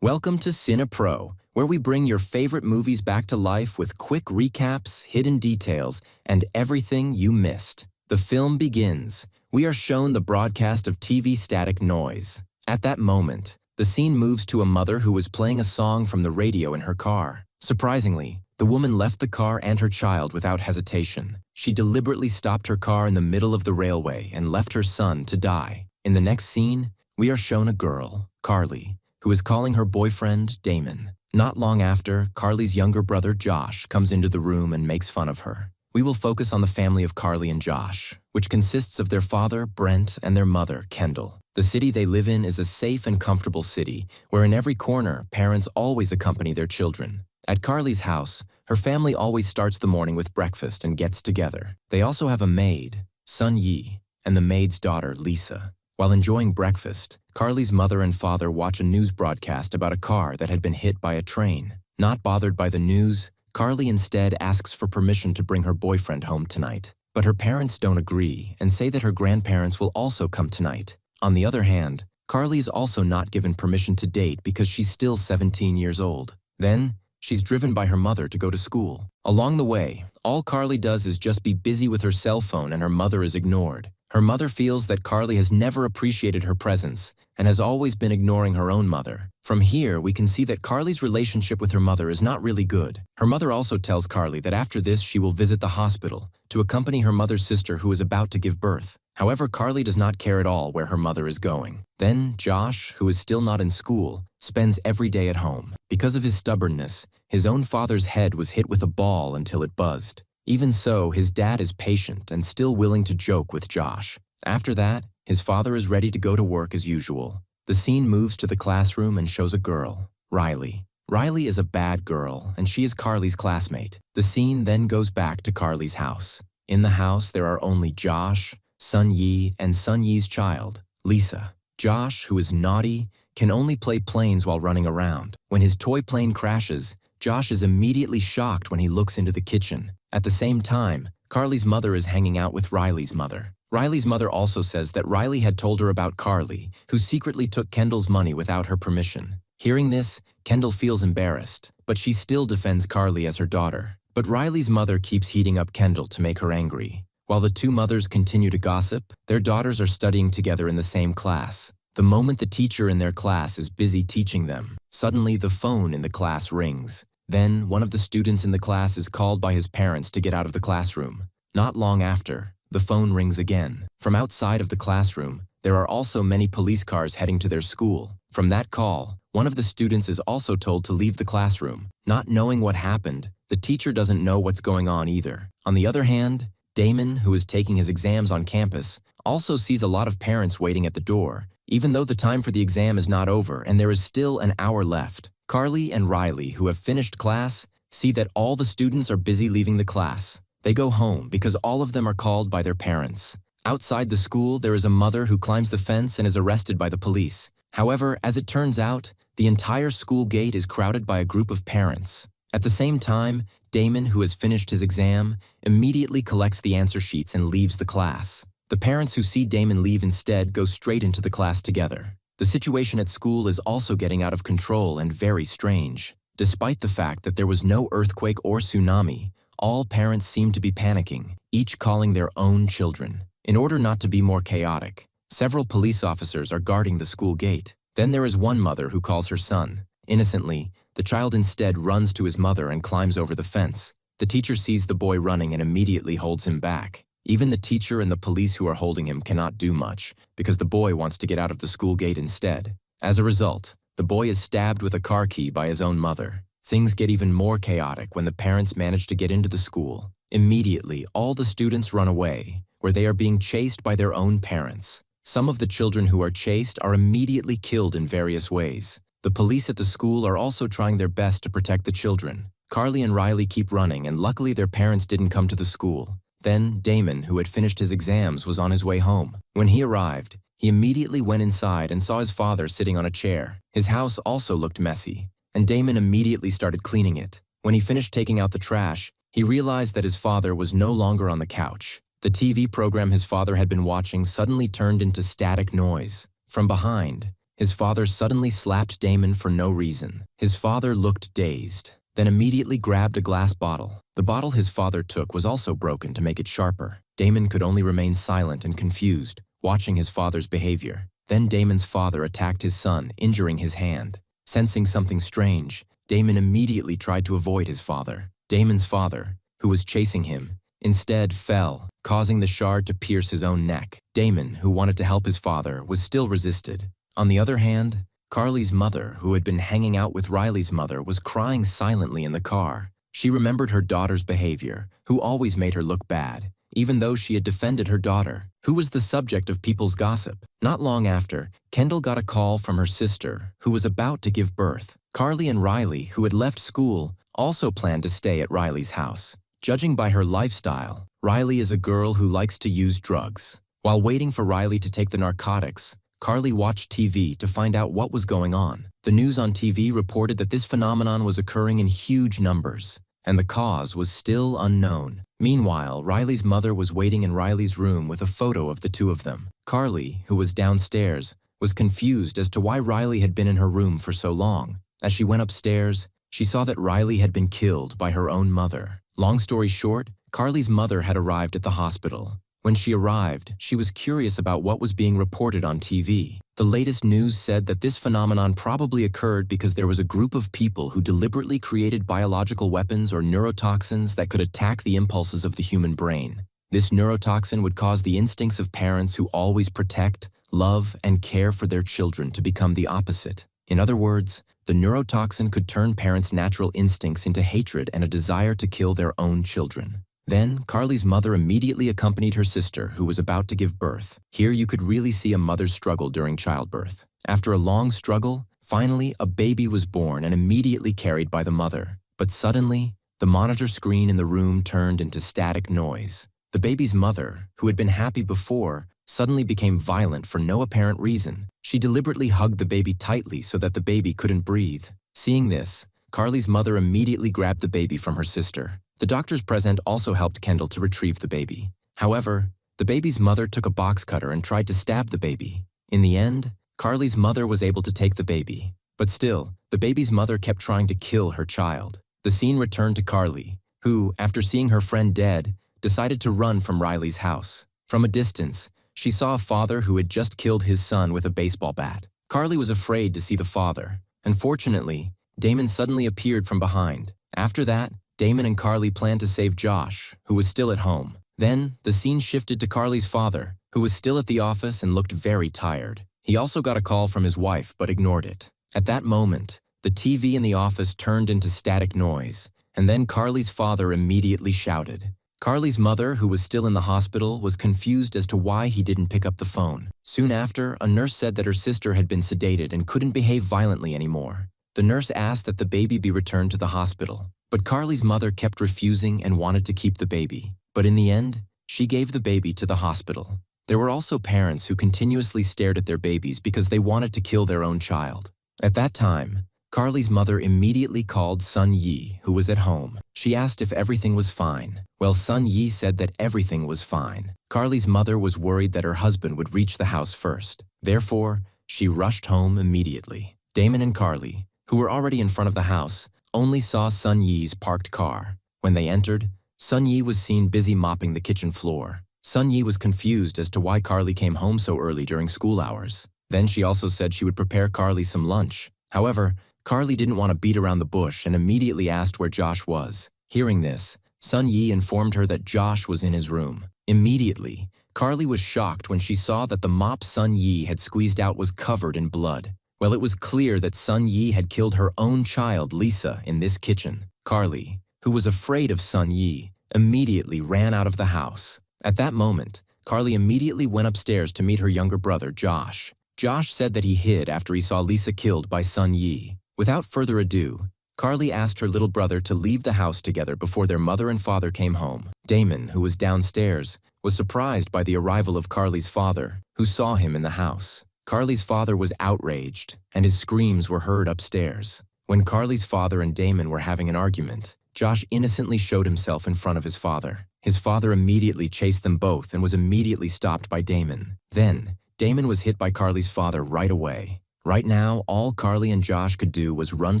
Welcome to CINEPRO, where we bring your favorite movies back to life with quick recaps, hidden details, and everything you missed. The film begins. We are shown the broadcast of TV static noise. At that moment, the scene moves to a mother who was playing a song from the radio in her car. Surprisingly, the woman left the car and her child without hesitation. She deliberately stopped her car in the middle of the railway and left her son to die. In the next scene, we are shown a girl, Carly, who is calling her boyfriend, Damon. Not long after, Carly's younger brother, Josh, comes into the room and makes fun of her. We will focus on the family of Carly and Josh, which consists of their father, Brent, and their mother, Kendall. The city they live in is a safe and comfortable city, where in every corner, parents always accompany their children. At Carly's house, her family always starts the morning with breakfast and gets together. They also have a maid, Sun Yi, and the maid's daughter, Lisa. While enjoying breakfast, Carly's mother and father watch a news broadcast about a car that had been hit by a train. Not bothered by the news, Carly instead asks for permission to bring her boyfriend home tonight. But her parents don't agree and say that her grandparents will also come tonight. On the other hand, Carly is also not given permission to date because she's still 17 years old. Then, she's driven by her mother to go to school. Along the way, all Carly does is just be busy with her cell phone and her mother is ignored. Her mother feels that Carly has never appreciated her presence and has always been ignoring her own mother. From here, we can see that Carly's relationship with her mother is not really good. Her mother also tells Carly that after this she will visit the hospital to accompany her mother's sister who is about to give birth. However, Carly does not care at all where her mother is going. Then, Josh, who is still not in school, spends every day at home. Because of his stubbornness, his own father's head was hit with a ball until it buzzed. Even so, his dad is patient and still willing to joke with Josh. After that, his father is ready to go to work as usual. The scene moves to the classroom and shows a girl, Riley. Riley is a bad girl, and she is Carly's classmate. The scene then goes back to Carly's house. In the house, there are only Josh, Sun Yi, and Sun Yi's child, Lisa. Josh, who is naughty, can only play planes while running around. When his toy plane crashes, Josh is immediately shocked when he looks into the kitchen. At the same time, Carly's mother is hanging out with Riley's mother. Riley's mother also says that Riley had told her about Carly, who secretly took Kendall's money without her permission. Hearing this, Kendall feels embarrassed, but she still defends Carly as her daughter. But Riley's mother keeps heating up Kendall to make her angry. While the two mothers continue to gossip, their daughters are studying together in the same class. The moment the teacher in their class is busy teaching them, suddenly the phone in the class rings. Then, one of the students in the class is called by his parents to get out of the classroom. Not long after, the phone rings again. From outside of the classroom, there are also many police cars heading to their school. From that call, one of the students is also told to leave the classroom. Not knowing what happened, the teacher doesn't know what's going on either. On the other hand, Damon, who is taking his exams on campus, also sees a lot of parents waiting at the door, even though the time for the exam is not over and there is still an hour left. Carly and Riley, who have finished class, see that all the students are busy leaving the class. They go home because all of them are called by their parents. Outside the school, there is a mother who climbs the fence and is arrested by the police. However, as it turns out, the entire school gate is crowded by a group of parents. At the same time, Damon, who has finished his exam, immediately collects the answer sheets and leaves the class. The parents who see Damon leave instead go straight into the class together. The situation at school is also getting out of control and very strange. Despite the fact that there was no earthquake or tsunami, all parents seem to be panicking, each calling their own children. In order not to be more chaotic, several police officers are guarding the school gate. Then there is one mother who calls her son. Innocently, the child instead runs to his mother and climbs over the fence. The teacher sees the boy running and immediately holds him back. Even the teacher and the police who are holding him cannot do much, because the boy wants to get out of the school gate instead. As a result, the boy is stabbed with a car key by his own mother. Things get even more chaotic when the parents manage to get into the school. Immediately, all the students run away, where they are being chased by their own parents. Some of the children who are chased are immediately killed in various ways. The police at the school are also trying their best to protect the children. Carly and Riley keep running, and luckily their parents didn't come to the school. Then, Damon, who had finished his exams, was on his way home. When he arrived, he immediately went inside and saw his father sitting on a chair. His house also looked messy, and Damon immediately started cleaning it. When he finished taking out the trash, he realized that his father was no longer on the couch. The TV program his father had been watching suddenly turned into static noise. From behind, his father suddenly slapped Damon for no reason. His father looked dazed, then immediately grabbed a glass bottle. The bottle his father took was also broken to make it sharper. Damon could only remain silent and confused, watching his father's behavior. Then Damon's father attacked his son, injuring his hand. Sensing something strange, Damon immediately tried to avoid his father. Damon's father, who was chasing him, instead fell, causing the shard to pierce his own neck. Damon, who wanted to help his father, was still resisted. On the other hand, Carly's mother, who had been hanging out with Riley's mother, was crying silently in the car. She remembered her daughter's behavior, who always made her look bad, even though she had defended her daughter, who was the subject of people's gossip. Not long after, Kendall got a call from her sister, who was about to give birth. Carly and Riley, who had left school, also planned to stay at Riley's house. Judging by her lifestyle, Riley is a girl who likes to use drugs. While waiting for Riley to take the narcotics, Carly watched TV to find out what was going on. The news on TV reported that this phenomenon was occurring in huge numbers, and the cause was still unknown. Meanwhile, Riley's mother was waiting in Riley's room with a photo of the two of them. Carly, who was downstairs, was confused as to why Riley had been in her room for so long. As she went upstairs, she saw that Riley had been killed by her own mother. Long story short, Carly's mother had arrived at the hospital. When she arrived, she was curious about what was being reported on TV. The latest news said that this phenomenon probably occurred because there was a group of people who deliberately created biological weapons or neurotoxins that could attack the impulses of the human brain. This neurotoxin would cause the instincts of parents who always protect, love, and care for their children to become the opposite. In other words, the neurotoxin could turn parents' natural instincts into hatred and a desire to kill their own children. Then, Carly's mother immediately accompanied her sister, who was about to give birth. Here you could really see a mother's struggle during childbirth. After a long struggle, finally a baby was born and immediately carried by the mother. But suddenly, the monitor screen in the room turned into static noise. The baby's mother, who had been happy before, suddenly became violent for no apparent reason. She deliberately hugged the baby tightly so that the baby couldn't breathe. Seeing this, Carly's mother immediately grabbed the baby from her sister. The doctors present also helped Kendall to retrieve the baby. However, the baby's mother took a box cutter and tried to stab the baby. In the end, Carly's mother was able to take the baby. But still, the baby's mother kept trying to kill her child. The scene returned to Carly, who, after seeing her friend dead, decided to run from Riley's house. From a distance, she saw a father who had just killed his son with a baseball bat. Carly was afraid to see the father. Unfortunately, Damon suddenly appeared from behind. After that, Damon and Carly planned to save Josh, who was still at home. Then, the scene shifted to Carly's father, who was still at the office and looked very tired. He also got a call from his wife but ignored it. At that moment, the TV in the office turned into static noise, and then Carly's father immediately shouted. Carly's mother, who was still in the hospital, was confused as to why he didn't pick up the phone. Soon after, a nurse said that her sister had been sedated and couldn't behave violently anymore. The nurse asked that the baby be returned to the hospital. But Carly's mother kept refusing and wanted to keep the baby. But in the end, she gave the baby to the hospital. There were also parents who continuously stared at their babies because they wanted to kill their own child. At that time, Carly's mother immediately called Sun Yi, who was at home. She asked if everything was fine. Well, Sun Yi said that everything was fine. Carly's mother was worried that her husband would reach the house first. Therefore, she rushed home immediately. Damon and Carly, who were already in front of the house, only saw Sun Yi's parked car. When they entered, Sun Yi was seen busy mopping the kitchen floor. Sun Yi was confused as to why Carly came home so early during school hours. Then she also said she would prepare Carly some lunch. However, Carly didn't want to beat around the bush and immediately asked where Josh was. Hearing this, Sun Yi informed her that Josh was in his room. Immediately, Carly was shocked when she saw that the mop Sun Yi had squeezed out was covered in blood. Well, it was clear that Sun Yi had killed her own child, Lisa, in this kitchen. Carly, who was afraid of Sun Yi, immediately ran out of the house. At that moment, Carly immediately went upstairs to meet her younger brother, Josh. Josh said that he hid after he saw Lisa killed by Sun Yi. Without further ado, Carly asked her little brother to leave the house together before their mother and father came home. Damon, who was downstairs, was surprised by the arrival of Carly's father, who saw him in the house. Carly's father was outraged, and his screams were heard upstairs. When Carly's father and Damon were having an argument, Josh innocently showed himself in front of his father. His father immediately chased them both and was immediately stopped by Damon. Then, Damon was hit by Carly's father right away. Right now, all Carly and Josh could do was run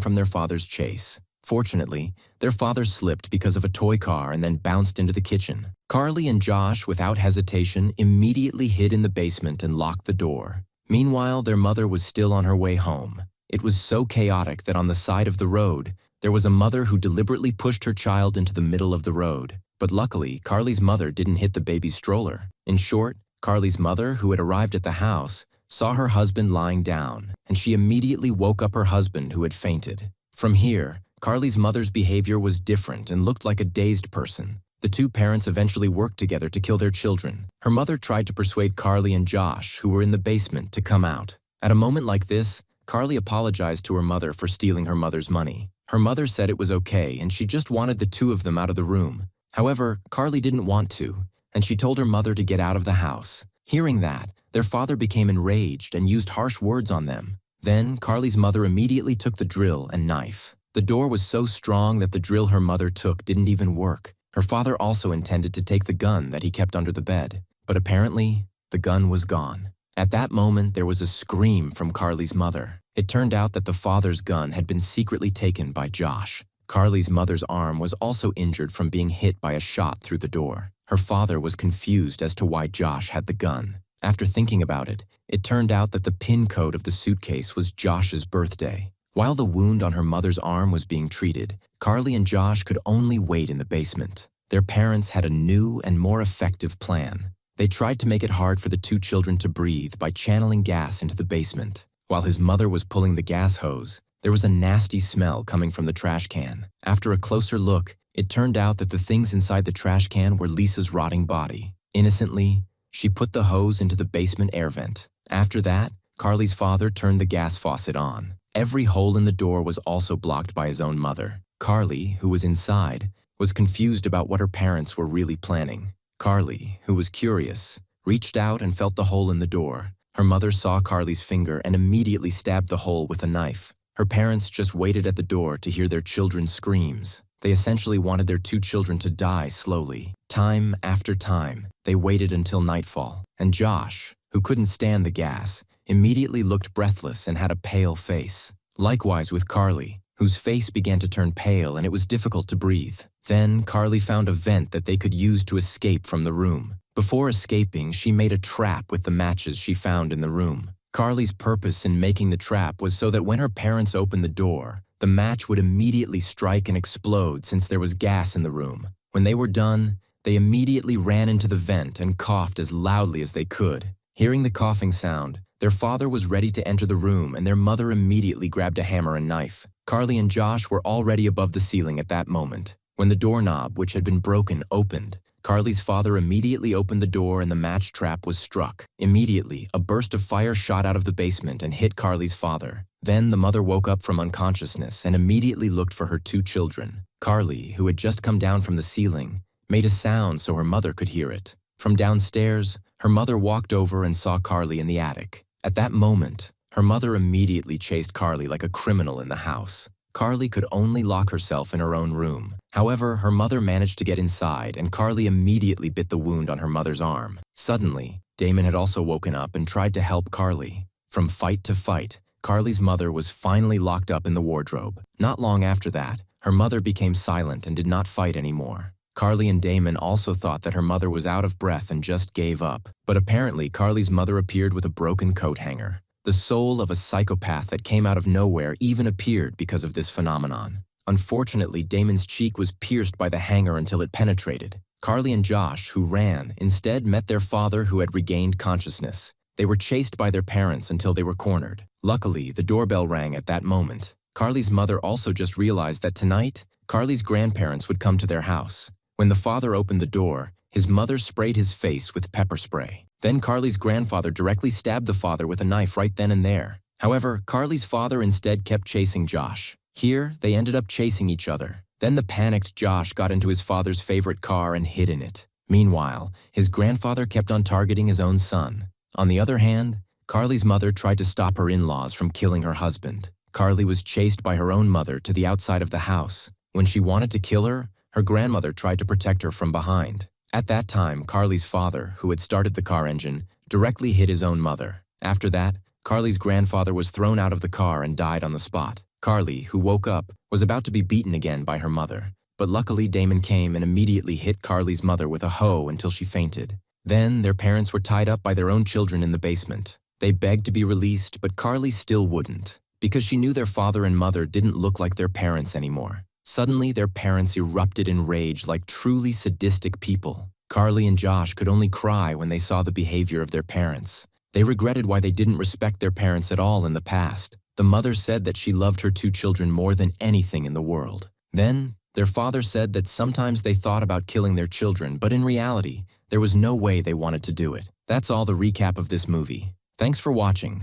from their father's chase. Fortunately, their father slipped because of a toy car and then bounced into the kitchen. Carly and Josh, without hesitation, immediately hid in the basement and locked the door. Meanwhile, their mother was still on her way home. It was so chaotic that on the side of the road, there was a mother who deliberately pushed her child into the middle of the road. But luckily, Carly's mother didn't hit the baby's stroller. In short, Carly's mother, who had arrived at the house, saw her husband lying down, and she immediately woke up her husband who had fainted. From here, Carly's mother's behavior was different and looked like a dazed person. The two parents eventually worked together to kill their children. Her mother tried to persuade Carly and Josh, who were in the basement, to come out. At a moment like this, Carly apologized to her mother for stealing her mother's money. Her mother said it was okay and she just wanted the two of them out of the room. However, Carly didn't want to, and she told her mother to get out of the house. Hearing that, their father became enraged and used harsh words on them. Then, Carly's mother immediately took the drill and knife. The door was so strong that the drill her mother took didn't even work. Her father also intended to take the gun that he kept under the bed, but apparently, the gun was gone. At that moment, there was a scream from Carly's mother. It turned out that the father's gun had been secretly taken by Josh. Carly's mother's arm was also injured from being hit by a shot through the door. Her father was confused as to why Josh had the gun. After thinking about it, it turned out that the pin code of the suitcase was Josh's birthday. While the wound on her mother's arm was being treated, Carly and Josh could only wait in the basement. Their parents had a new and more effective plan. They tried to make it hard for the two children to breathe by channeling gas into the basement. While his mother was pulling the gas hose, there was a nasty smell coming from the trash can. After a closer look, it turned out that the things inside the trash can were Lisa's rotting body. Innocently, she put the hose into the basement air vent. After that, Carly's father turned the gas faucet on. Every hole in the door was also blocked by his own mother. Carly, who was inside, was confused about what her parents were really planning. Carly, who was curious, reached out and felt the hole in the door. Her mother saw Carly's finger and immediately stabbed the hole with a knife. Her parents just waited at the door to hear their children's screams. They essentially wanted their two children to die slowly. Time after time, they waited until nightfall. And Josh, who couldn't stand the gas, immediately looked breathless and had a pale face. Likewise with Carly, whose face began to turn pale and it was difficult to breathe. Then Carly found a vent that they could use to escape from the room. Before escaping, she made a trap with the matches she found in the room. Carly's purpose in making the trap was so that when her parents opened the door, the match would immediately strike and explode since there was gas in the room. When they were done, they immediately ran into the vent and coughed as loudly as they could. Hearing the coughing sound, their father was ready to enter the room and their mother immediately grabbed a hammer and knife. Carly and Josh were already above the ceiling at that moment. When the doorknob, which had been broken, opened, Carly's father immediately opened the door and the match trap was struck. Immediately, a burst of fire shot out of the basement and hit Carly's father. Then the mother woke up from unconsciousness and immediately looked for her two children. Carly, who had just come down from the ceiling, made a sound so her mother could hear it. From downstairs, her mother walked over and saw Carly in the attic. At that moment, her mother immediately chased Carly like a criminal in the house. Carly could only lock herself in her own room. However, her mother managed to get inside and Carly immediately bit the wound on her mother's arm. Suddenly, Damon had also woken up and tried to help Carly. From fight to fight, Carly's mother was finally locked up in the wardrobe. Not long after that, her mother became silent and did not fight anymore. Carly and Damon also thought that her mother was out of breath and just gave up. But apparently, Carly's mother appeared with a broken coat hanger. The soul of a psychopath that came out of nowhere even appeared because of this phenomenon. Unfortunately, Damon's cheek was pierced by the hanger until it penetrated. Carly and Josh, who ran, instead met their father who had regained consciousness. They were chased by their parents until they were cornered. Luckily, the doorbell rang at that moment. Carly's mother also just realized that tonight, Carly's grandparents would come to their house. When the father opened the door, his mother sprayed his face with pepper spray. Then Carly's grandfather directly stabbed the father with a knife right then and there. However, Carly's father instead kept chasing Josh. Here, they ended up chasing each other. Then the panicked Josh got into his father's favorite car and hid in it. Meanwhile, his grandfather kept on targeting his own son. On the other hand, Carly's mother tried to stop her in-laws from killing her husband. Carly was chased by her own mother to the outside of the house. When she wanted to kill her, her grandmother tried to protect her from behind. At that time, Carly's father, who had started the car engine, directly hit his own mother. After that, Carly's grandfather was thrown out of the car and died on the spot. Carly, who woke up, was about to be beaten again by her mother. But luckily Damon came and immediately hit Carly's mother with a hoe until she fainted. Then their parents were tied up by their own children in the basement. They begged to be released, but Carly still wouldn't, because she knew their father and mother didn't look like their parents anymore. Suddenly, their parents erupted in rage like truly sadistic people. Carly and Josh could only cry when they saw the behavior of their parents. They regretted why they didn't respect their parents at all in the past. The mother said that she loved her two children more than anything in the world. Then, their father said that sometimes they thought about killing their children, but in reality, there was no way they wanted to do it. That's all the recap of this movie. Thanks for watching.